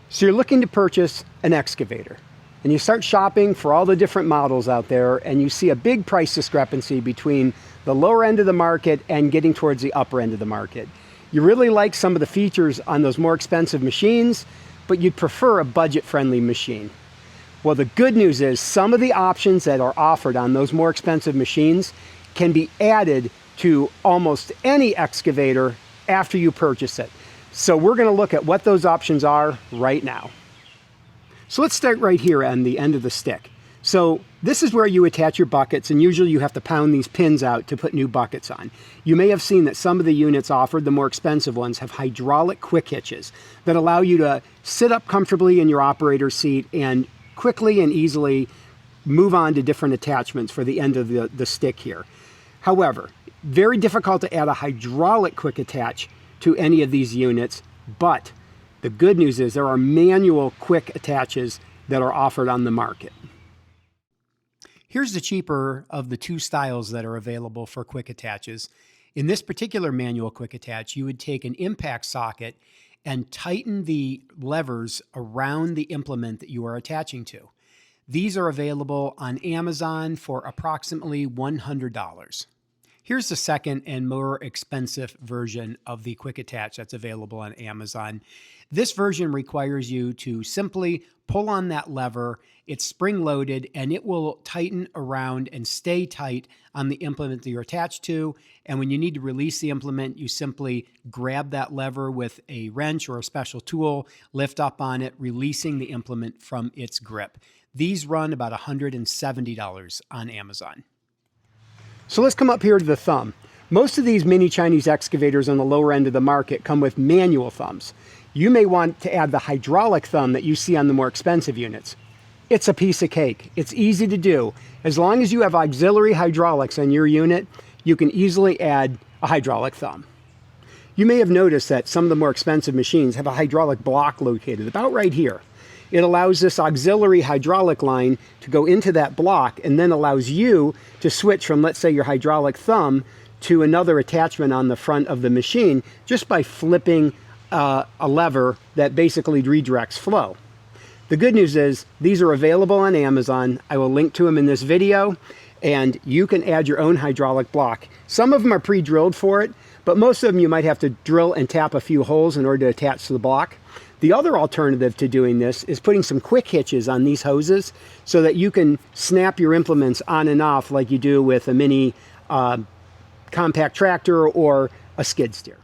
So you're looking to purchase an excavator, and you start shopping for all the different models out there, and you see a big price discrepancy between the lower end of the market and getting towards the upper end of the market. You really like some of the features on those more expensive machines, but you'd prefer a budget-friendly machine. Well, the good news is some of the options that are offered on those more expensive machines can be added to almost any excavator after you purchase it. So we're going to look at what those options are right now. So let's start right here on the end of the stick. So this is where you attach your buckets, and usually you have to pound these pins out to put new buckets on. You may have seen that some of the units offered, the more expensive ones, have hydraulic quick hitches that allow you to sit up comfortably in your operator's seat and quickly and easily move on to different attachments for the end of the stick here. However, very difficult to add a hydraulic quick attach to any of these units, but the good news is there are manual quick attaches that are offered on the market. Here's the cheaper of the two styles that are available for quick attaches. In this particular manual quick attach, you would take an impact socket and tighten the levers around the implement that you are attaching to. These are available on Amazon for approximately $100. Here's the second and more expensive version of the quick attach that's available on Amazon. This version requires you to simply pull on that lever. It's spring-loaded, and it will tighten around and stay tight on the implement that you're attached to. And when you need to release the implement, you simply grab that lever with a wrench or a special tool, lift up on it, releasing the implement from its grip. These run about $170 on Amazon. So let's come up here to the thumb. Most of these mini Chinese excavators on the lower end of the market come with manual thumbs. You may want to add the hydraulic thumb that you see on the more expensive units. It's a piece of cake. It's easy to do. As long as you have auxiliary hydraulics on your unit, you can easily add a hydraulic thumb. You may have noticed that some of the more expensive machines have a hydraulic block located about right here. It allows this auxiliary hydraulic line to go into that block and then allows you to switch from, let's say, your hydraulic thumb to another attachment on the front of the machine just by flipping a lever that basically redirects flow. The good news is these are available on Amazon. I will link to them in this video, and you can add your own hydraulic block. Some of them are pre-drilled for it, but most of them you might have to drill and tap a few holes in order to attach to the block. The other alternative to doing this is putting some quick hitches on these hoses so that you can snap your implements on and off like you do with a mini compact tractor or a skid steer.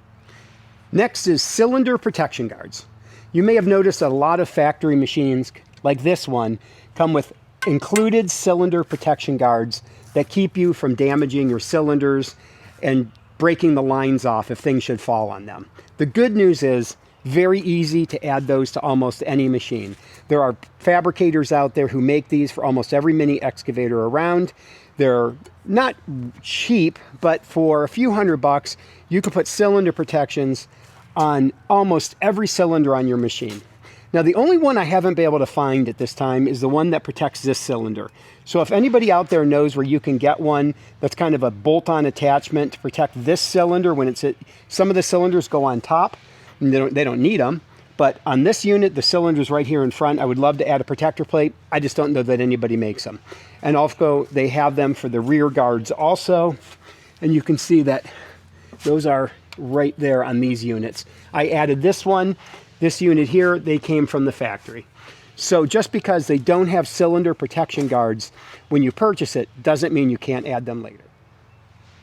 Next is cylinder protection guards. You may have noticed that a lot of factory machines like this one come with included cylinder protection guards that keep you from damaging your cylinders and breaking the lines off if things should fall on them. The good news is very easy to add those to almost any machine. There are fabricators out there who make these for almost every mini excavator around. They're not cheap, but for a few $100, you can put cylinder protections on almost every cylinder on your machine. Now, the only one I haven't been able to find at this time is the one that protects this cylinder. So if anybody out there knows where you can get one that's kind of a bolt-on attachment to protect this cylinder when it's some of the cylinders go on top, and they don't need them. But on this unit, the cylinder's right here in front. I would love to add a protector plate. I just don't know that anybody makes them. And also, they have them for the rear guards also. And you can see that those are right there on these units. I added this one. This unit here, they came from the factory. So just because they don't have cylinder protection guards when you purchase it, doesn't mean you can't add them later.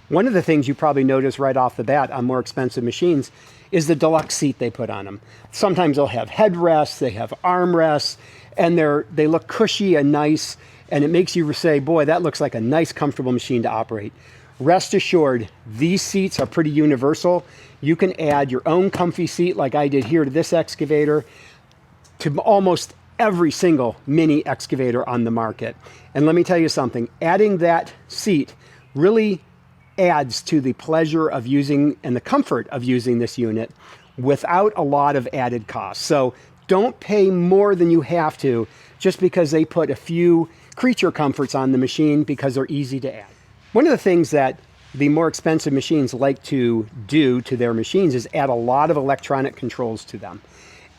One of the things you probably notice right off the bat on more expensive machines is the deluxe seat they put on them. Sometimes they'll have headrests, they have armrests, and they look cushy and nice, and it makes you say, boy, that looks like a nice, comfortable machine to operate. Rest assured, these seats are pretty universal. You can add your own comfy seat like I did here to this excavator to almost every single mini excavator on the market. And let me tell you something, adding that seat really adds to the pleasure of using and the comfort of using this unit without a lot of added costs. So don't pay more than you have to just because they put a few creature comforts on the machine because they're easy to add. One of the things that the more expensive machines like to do to their machines is add a lot of electronic controls to them.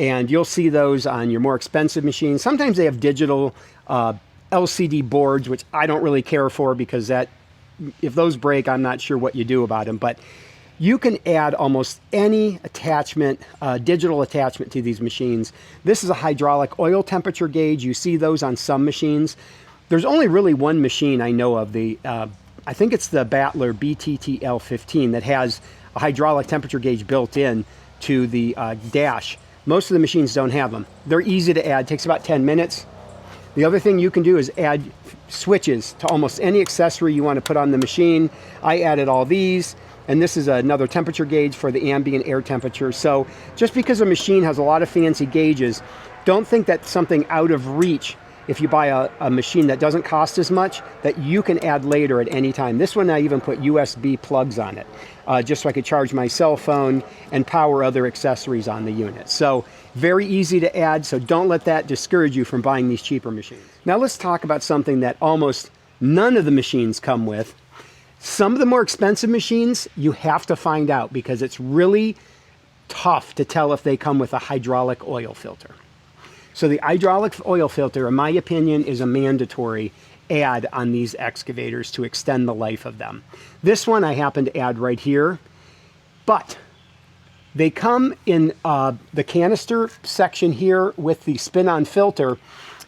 And you'll see those on your more expensive machines. Sometimes they have digital LCD boards, which I don't really care for, because that, if those break, I'm not sure what you do about them. But you can add almost any attachment, digital attachment to these machines. This is a hydraulic oil temperature gauge. You see those on some machines. There's only really one machine I know of, I think it's the Battler BTTL15, that has a hydraulic temperature gauge built in to the dash. Most of the machines don't have them. They're easy to add, takes about 10 minutes. The other thing you can do is add switches to almost any accessory you want to put on the machine. I added all these, and this is another temperature gauge for the ambient air temperature. So just because a machine has a lot of fancy gauges, don't think that's something out of reach if you buy a machine that doesn't cost as much, that you can add later at any time. This one, I even put USB plugs on it, just so I could charge my cell phone and power other accessories on the unit. So very easy to add, so don't let that discourage you from buying these cheaper machines. Now let's talk about something that almost none of the machines come with. Some of the more expensive machines, you have to find out, because it's really tough to tell if they come with a hydraulic oil filter. So the hydraulic oil filter, in my opinion, is a mandatory add on these excavators to extend the life of them. This one I happen to add right here, but they come in the canister section here with the spin-on filter.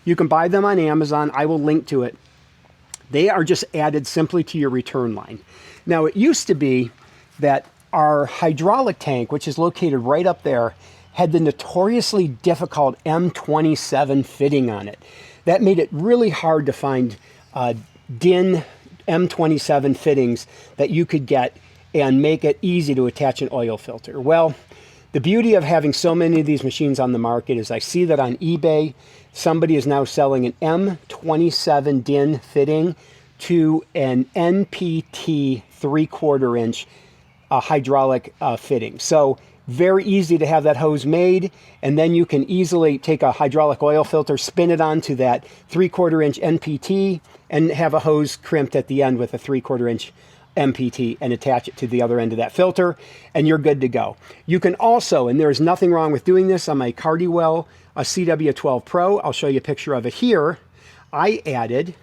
You can buy them on Amazon. I will link to it. They are just added simply to your return line. Now, it used to be that our hydraulic tank, which is located right up there, had the notoriously difficult M27 fitting on it. That made it really hard to find DIN M27 fittings that you could get and make it easy to attach an oil filter. Well, the beauty of having so many of these machines on the market is I see that on eBay, somebody is now selling an M27 DIN fitting to an NPT 3/4 inch hydraulic fitting. So very easy to have that hose made, and then you can easily take a hydraulic oil filter, spin it onto that 3/4 inch NPT, and have a hose crimped at the end with a 3/4 inch MPT and attach it to the other end of that filter, and you're good to go. You can also, and there's nothing wrong with doing this, on my Cardywell a CW12 Pro, I'll show you a picture of it here, I added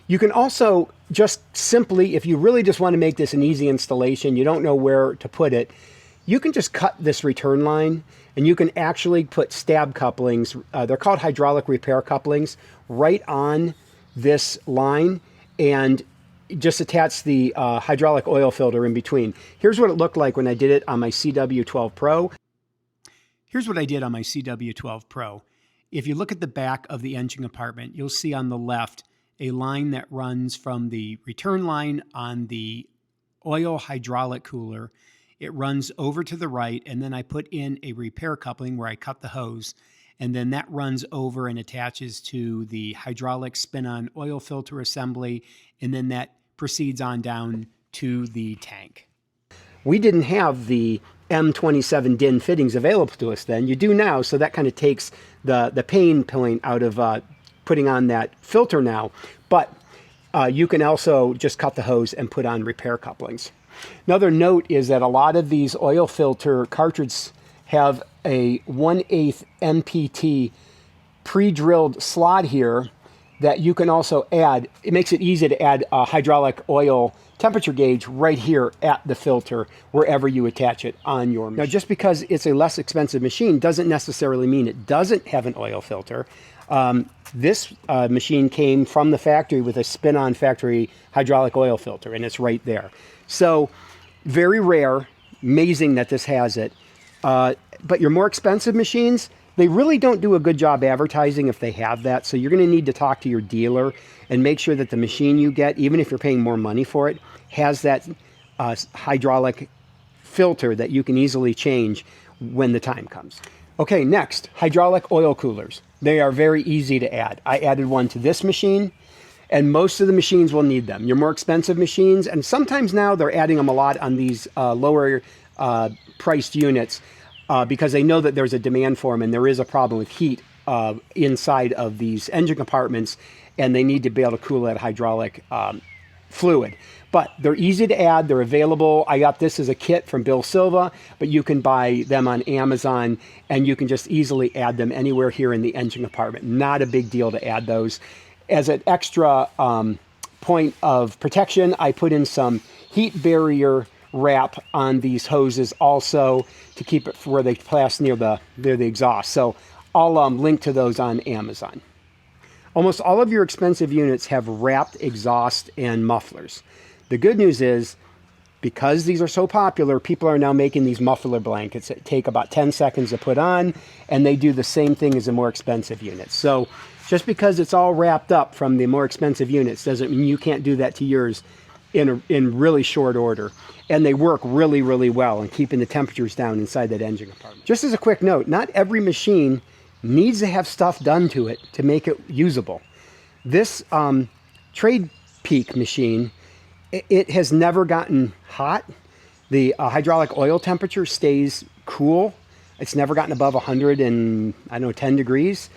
you can also just simply, if you really just want to make this an easy installation, you don't know where to put it, you can just cut this return line, and you can actually put stab couplings, they're called hydraulic repair couplings, right on this line, and just attach the hydraulic oil filter in between. Here's what it looked like when I did it on my CW12 Pro. Here's what I did on my CW12 Pro. If you look at the back of the engine compartment, you'll see on the left a line that runs from the return line on the oil hydraulic cooler. It runs over to the right, and then I put in a repair coupling where I cut the hose, and then that runs over and attaches to the hydraulic spin-on oil filter assembly, and then that proceeds on down to the tank. We didn't have the M27 DIN fittings available to us then. You do now, so that kind of takes the pain point out of putting on that filter now, but you can also just cut the hose and put on repair couplings. Another note is that a lot of these oil filter cartridges have a 1/8 MPT pre-drilled slot here that you can also add. It makes it easy to add a hydraulic oil temperature gauge right here at the filter wherever you attach it on your machine. Now, just because it's a less expensive machine doesn't necessarily mean it doesn't have an oil filter. This machine came from the factory with a spin-on factory hydraulic oil filter, and it's right there. So very rare, amazing that this has it. But your more expensive machines, they really don't do a good job advertising if they have that. So you're going to need to talk to your dealer and make sure that the machine you get, even if you're paying more money for it, has that hydraulic filter that you can easily change when the time comes. Okay, next, hydraulic oil coolers. They are very easy to add. I added one to this machine, and most of the machines will need them. Your more expensive machines, and sometimes now they're adding them a lot on these lower priced units because they know that there's a demand for them, and there is a problem with heat inside of these engine compartments, and they need to be able to cool that hydraulic fluid. But they're easy to add, they're available. I got this as a kit from Bill Silva, but you can buy them on Amazon, and you can just easily add them anywhere here in the engine compartment. Not a big deal to add those. As an extra point of protection, I put in some heat barrier wrap on these hoses also to keep it where they pass near the exhaust. So I'll link to those on Amazon. Almost all of your expensive units have wrapped exhaust and mufflers. The good news is, because these are so popular, people are now making these muffler blankets that take about 10 seconds to put on, and they do the same thing as the more expensive units. So just because it's all wrapped up from the more expensive units doesn't mean you can't do that to yours in really short order. And they work really, really well in keeping the temperatures down inside that engine compartment. Just as a quick note, not every machine needs to have stuff done to it to make it usable. This Trade Peak machine, it has never gotten hot. The hydraulic oil temperature stays cool. It's never gotten above 110 degrees.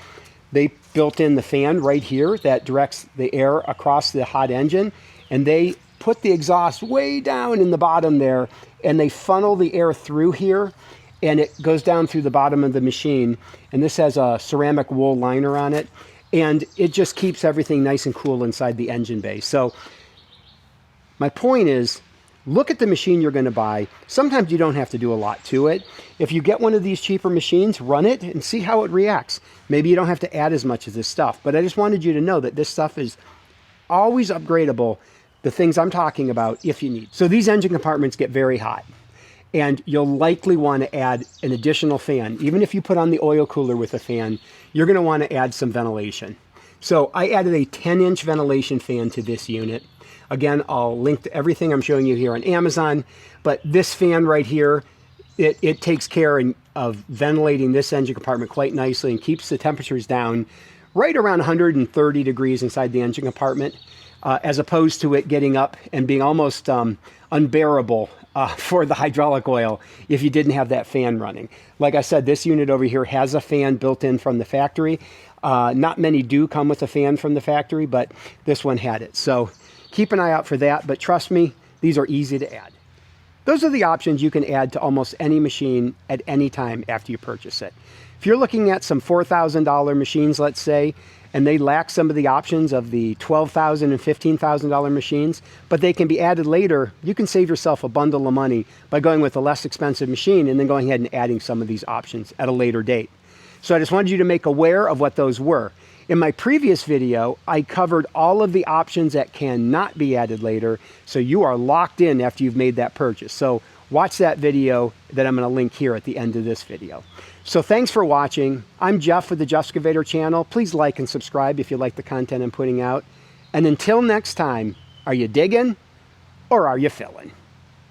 They built in the fan right here that directs the air across the hot engine, and they put the exhaust way down in the bottom there, and they funnel the air through here, and it goes down through the bottom of the machine. And this has a ceramic wool liner on it, and it just keeps everything nice and cool inside the engine bay. So my point is, look at the machine you're going to buy. Sometimes you don't have to do a lot to it. If you get one of these cheaper machines, run it and see how it reacts. Maybe you don't have to add as much of this stuff, but I just wanted you to know that this stuff is always upgradable, the things I'm talking about, if you need. So these engine compartments get very hot, and you'll likely want to add an additional fan. Even if you put on the oil cooler with a fan, you're going to want to add some ventilation. So I added a 10-inch ventilation fan to this unit. Again, I'll link to everything I'm showing you here on Amazon, but this fan right here, it takes care of ventilating this engine compartment quite nicely and keeps the temperatures down right around 130 degrees inside the engine compartment, as opposed to it getting up and being almost unbearable for the hydraulic oil if you didn't have that fan running. Like I said, this unit over here has a fan built in from the factory. Not many do come with a fan from the factory, but this one had it. So keep an eye out for that, but trust me, these are easy to add. Those are the options you can add to almost any machine at any time after you purchase it. If you're looking at some $4,000 machines, let's say, and they lack some of the options of the $12,000 and $15,000 machines, but they can be added later, you can save yourself a bundle of money by going with a less expensive machine and then going ahead and adding some of these options at a later date. So I just wanted you to make aware of what those were. In my previous video, I covered all of the options that cannot be added later, so you are locked in after you've made that purchase. So watch that video that I'm going to link here at the end of this video. So thanks for watching. I'm Jeff with the Excavator channel. Please like and subscribe if you like the content I'm putting out. And until next time, are you digging or are you filling?